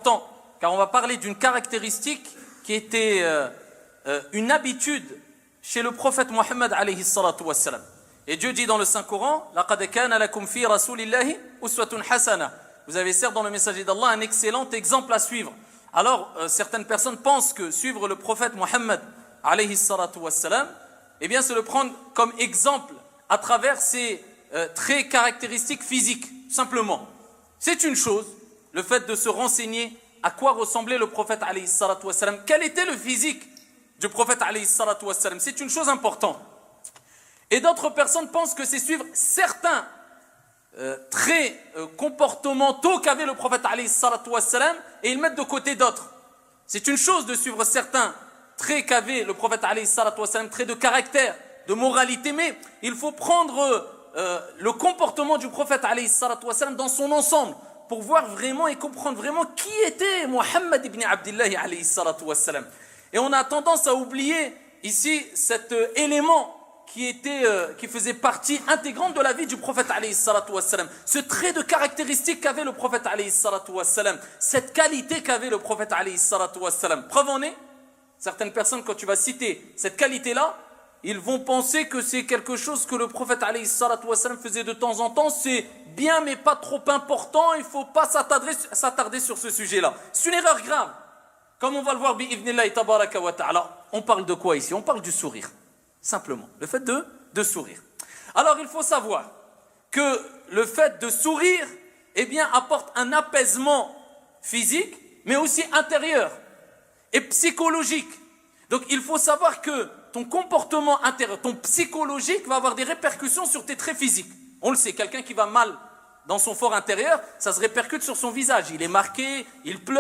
important, car on va parler d'une caractéristique qui était une habitude chez le prophète Mohammed alayhi salatu wassalam. Et Dieu dit dans le Saint-Coran, لَقَدْ كَانَ لَكُمْ فِي رَسُولِ اللَّهِ أُسْوَةٌ حَسَنَةٌ. Vous avez certes dans le messager d'Allah un excellent exemple à suivre. Alors, certaines personnes pensent que suivre le prophète Mohammed alayhi salatu wassalam, eh bien c'est le prendre comme exemple à travers ses traits caractéristiques physiques, simplement. C'est une chose, le fait de se renseigner à quoi ressemblait le prophète alayhi salatu wassalam, quel était le physique du prophète alayhi salatu wassalam, c'est une chose importante. Et d'autres personnes pensent que c'est suivre certains traits comportementaux qu'avait le prophète alayhi salatu wassalam et ils mettent de côté d'autres. C'est une chose de suivre certains traits qu'avait le prophète alayhi salatu wassalam, traits de caractère, de moralité, mais il faut prendre le comportement du prophète alayhi salatu wassalam dans son ensemble pour voir vraiment et comprendre vraiment qui était Mohammed ibn Abdullah alayhi salatu wassalam. Et on a tendance à oublier ici cet élément qui faisait partie intégrante de la vie du prophète alayhi salatu wassalam. Ce trait de caractéristique qu'avait le prophète alayhi salatu wassalam, cette qualité qu'avait le prophète alayhi salatu wassalam. Preuve en est, certaines personnes quand tu vas citer cette qualité-là, ils vont penser que c'est quelque chose que le prophète alayhi salatu wassalam faisait de temps en temps, c'est bien mais pas trop important, il ne faut pas s'attarder sur ce sujet-là. C'est une erreur grave. Comme on va le voir, bi'idhnillahi tabaraka wa ta'ala, on parle de quoi ici? On parle du sourire, simplement, le fait de sourire. Alors il faut savoir que le fait de sourire, eh bien, apporte un apaisement physique, mais aussi intérieur et psychologique. Donc il faut savoir que ton comportement intérieur, ton psychologique va avoir des répercussions sur tes traits physiques. On le sait, quelqu'un qui va mal dans son fort intérieur, ça se répercute sur son visage. Il est marqué, il pleure.